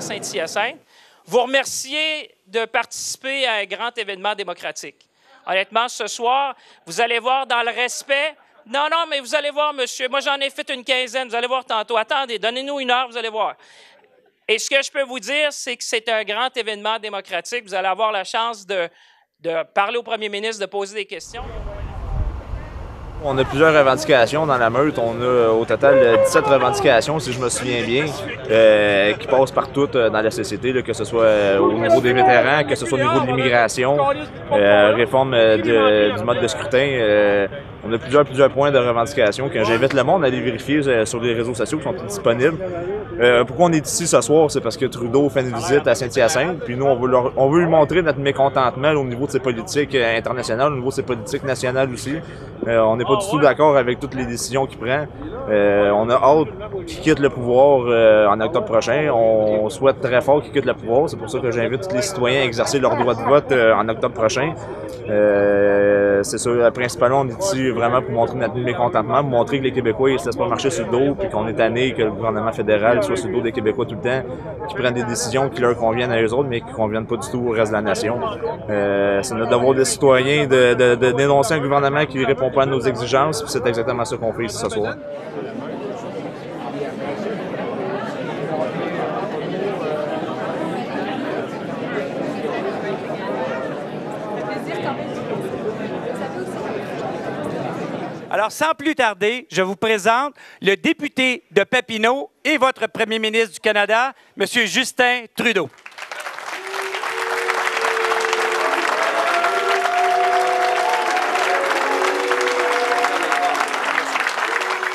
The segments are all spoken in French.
Saint-Hyacinthe, vous remercier de participer à un grand événement démocratique. Honnêtement, ce soir, vous allez voir dans le respect... Non, mais vous allez voir, monsieur. Moi, j'en ai fait une quinzaine. Vous allez voir tantôt. Attendez, donnez-nous une heure, vous allez voir. Et ce que je peux vous dire, c'est que c'est un grand événement démocratique. Vous allez avoir la chance de parler au premier ministre, de poser des questions. On a plusieurs revendications dans la meute. On a au total 17 revendications, si je me souviens bien, qui passent partout dans la société, là, que ce soit au niveau des vétérans, que ce soit au niveau de l'immigration, réforme du mode de scrutin. On a plusieurs points de revendication que j'invite le monde à aller vérifier sur les réseaux sociaux qui sont disponibles. Pourquoi on est ici ce soir? C'est parce que Trudeau fait une visite à Saint-Hyacinthe, puis nous, on veut lui montrer notre mécontentement au niveau de ses politiques internationales, au niveau de ses politiques nationales aussi. On n'est pas du tout d'accord avec toutes les décisions qu'il prend. On a hâte qu'il quitte le pouvoir en octobre prochain. On souhaite très fort qu'il quitte le pouvoir. C'est pour ça que j'invite tous les citoyens à exercer leur droit de vote en octobre prochain. C'est ça, principalement, on est ici vraiment pour montrer notre mécontentement, pour montrer que les Québécois ils se laissent pas marcher sur le dos, puis qu'on est tanné que le gouvernement fédéral soit sur le dos des Québécois tout le temps, qu'ils prennent des décisions qui leur conviennent à eux autres, mais qui ne conviennent pas du tout au reste de la nation. C'est notre devoir de citoyens de dénoncer un gouvernement qui ne répond pas à nos exigences, puis c'est exactement ça qu'on fait ici ce soir. Alors, sans plus tarder, je vous présente le député de Papineau et votre premier ministre du Canada, M. Justin Trudeau.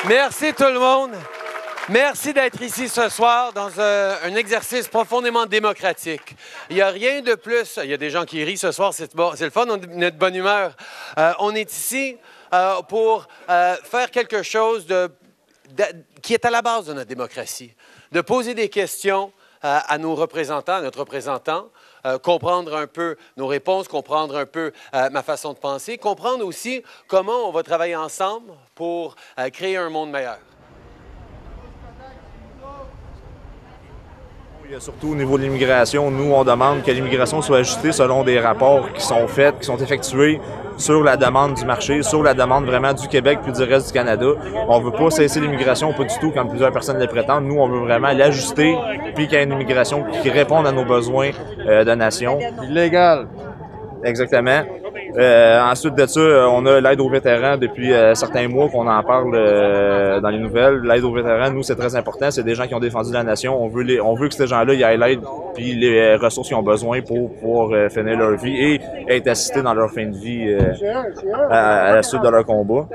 Merci tout le monde. Merci d'être ici ce soir dans un exercice profondément démocratique. Il n'y a rien de plus. Il y a des gens qui rient ce soir, c'est le fun, on est de bonne humeur. On est ici pour faire quelque chose qui est à la base de notre démocratie, de poser des questions à nos représentants, à notre représentant, comprendre un peu nos réponses, comprendre un peu ma façon de penser, comprendre aussi comment on va travailler ensemble pour créer un monde meilleur. Surtout au niveau de l'immigration, nous, on demande que l'immigration soit ajustée selon des rapports qui sont faits, qui sont effectués sur la demande du marché, sur la demande vraiment du Québec puis du reste du Canada. On veut pas cesser l'immigration, pas du tout, comme plusieurs personnes le prétendent. Nous, on veut vraiment l'ajuster puis qu'il y ait une immigration qui réponde à nos besoins de nation. Illégal. Exactement. Ensuite de ça, on a l'aide aux vétérans depuis certains mois qu'on en parle dans les nouvelles. L'aide aux vétérans, nous, c'est très important. C'est des gens qui ont défendu la nation. On veut que ces gens-là y aient l'aide puis les ressources qu'ils ont besoin pour pouvoir finir leur vie et être assistés dans leur fin de vie à la suite de leur combat.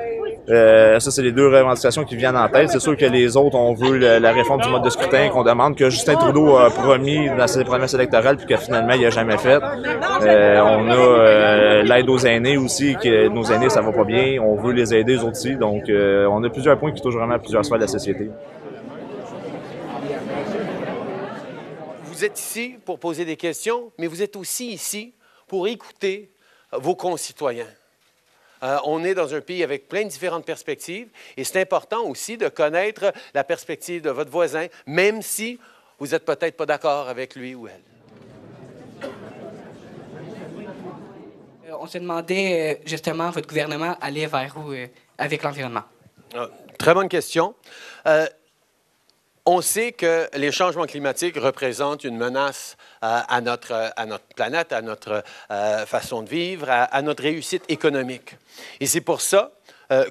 Ça, c'est les deux revendications qui viennent en tête. C'est sûr que les autres, on veut la réforme du mode de scrutin qu'on demande, que Justin Trudeau a promis dans ses promesses électorales puis que finalement, il n'a jamais fait. On a l'aide aux aînés aussi, que nos aînés, ça va pas bien. On veut les aider, eux aussi. Donc, on a plusieurs points qui touchent vraiment à plusieurs sphères de la société. Vous êtes ici pour poser des questions, mais vous êtes aussi ici pour écouter vos concitoyens. On est dans un pays avec plein de différentes perspectives et c'est important aussi de connaître la perspective de votre voisin, même si vous n'êtes peut-être pas d'accord avec lui ou elle. On se demandait justement, votre gouvernement allait vers où avec l'environnement? Très bonne question. On sait que les changements climatiques représentent une menace à notre planète, à notre façon de vivre, à notre réussite économique. Et c'est pour ça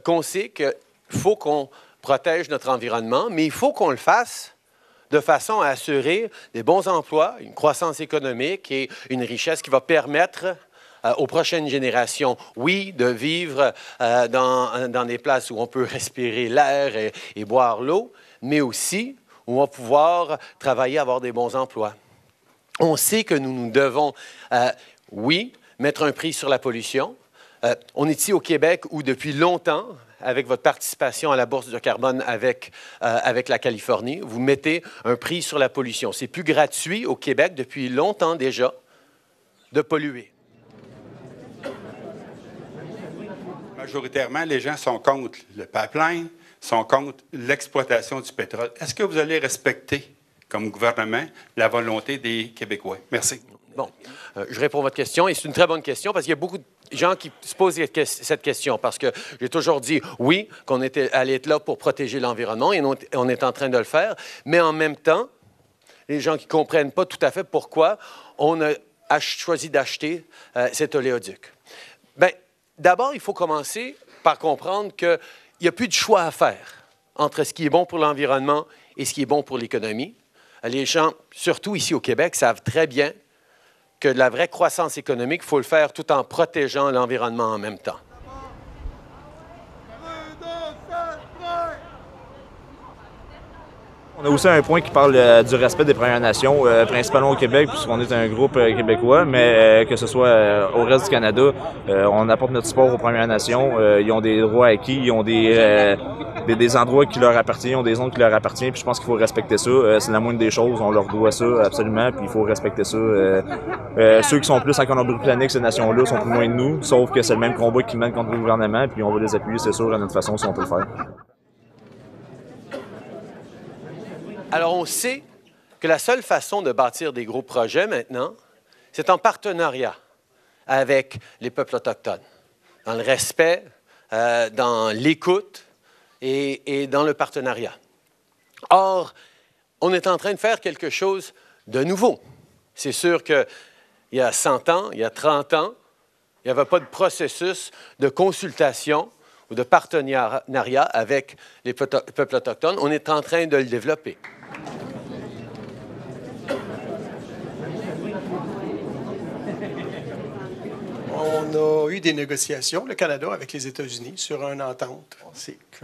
qu'on sait qu'il faut qu'on protège notre environnement, mais il faut qu'on le fasse de façon à assurer des bons emplois, une croissance économique et une richesse qui va permettre aux prochaines générations, oui, de vivre dans des places où on peut respirer l'air et boire l'eau, mais aussi où on va pouvoir travailler, avoir des bons emplois. On sait que nous devons, oui, mettre un prix sur la pollution. On est ici au Québec où, depuis longtemps, avec votre participation à la Bourse de carbone avec la Californie, vous mettez un prix sur la pollution. C'est plus gratuit au Québec depuis longtemps déjà de polluer. Majoritairement, les gens sont contre le pipeline, sont contre l'exploitation du pétrole. Est-ce que vous allez respecter comme gouvernement, la volonté des Québécois. Merci. Bon, je réponds à votre question et c'est une très bonne question parce qu'il y a beaucoup de gens qui se posent cette question parce que j'ai toujours dit oui, qu'on allait être là pour protéger l'environnement et on est en train de le faire, mais en même temps, les gens qui ne comprennent pas tout à fait pourquoi on a choisi d'acheter cet oléoduc. Bien, d'abord, il faut commencer par comprendre qu'il n'y a plus de choix à faire entre ce qui est bon pour l'environnement et ce qui est bon pour l'économie. Les gens, surtout ici au Québec, savent très bien que de la vraie croissance économique, il faut le faire tout en protégeant l'environnement en même temps. On a aussi un point qui parle du respect des Premières Nations, principalement au Québec, puisqu'on est un groupe québécois, mais que ce soit au reste du Canada, on apporte notre support aux Premières Nations. Ils ont des droits acquis, ils ont des endroits qui leur appartiennent, ils ont des zones qui leur appartiennent, puis je pense qu'il faut respecter ça. C'est la moindre des choses, on leur doit ça absolument, puis il faut respecter ça. Ceux qui sont plus en Colombie-Britannique, ces nations-là, sont plus loin de nous, sauf que c'est le même combat qu'ils mènent contre le gouvernement, puis on va les appuyer, c'est sûr, à notre façon, si on peut le faire. Alors, on sait que la seule façon de bâtir des gros projets maintenant, c'est en partenariat avec les peuples autochtones, dans le respect, dans l'écoute et dans le partenariat. Or, on est en train de faire quelque chose de nouveau. C'est sûr qu'il y a 100 ans, il y a 30 ans, il n'y avait pas de processus de consultation ou de partenariat avec les peuples autochtones. On est en train de le développer. On a eu des négociations, le Canada, avec les États-Unis sur une entente.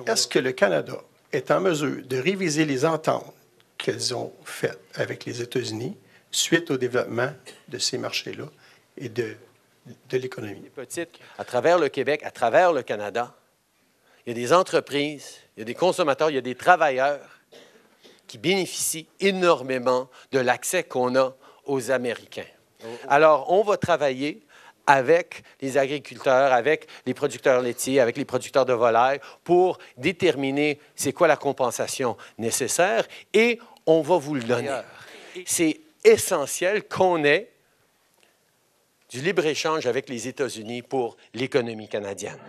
Est-ce que le Canada est en mesure de réviser les ententes qu'elles ont faites avec les États-Unis suite au développement de ces marchés-là et de l'économie? À travers le Québec, à travers le Canada, il y a des entreprises, il y a des consommateurs, il y a des travailleurs qui bénéficient énormément de l'accès qu'on a aux Américains. Alors, on va travailler avec les agriculteurs, avec les producteurs laitiers, avec les producteurs de volailles pour déterminer c'est quoi la compensation nécessaire et on va vous le donner. C'est essentiel qu'on ait du libre-échange avec les États-Unis pour l'économie canadienne.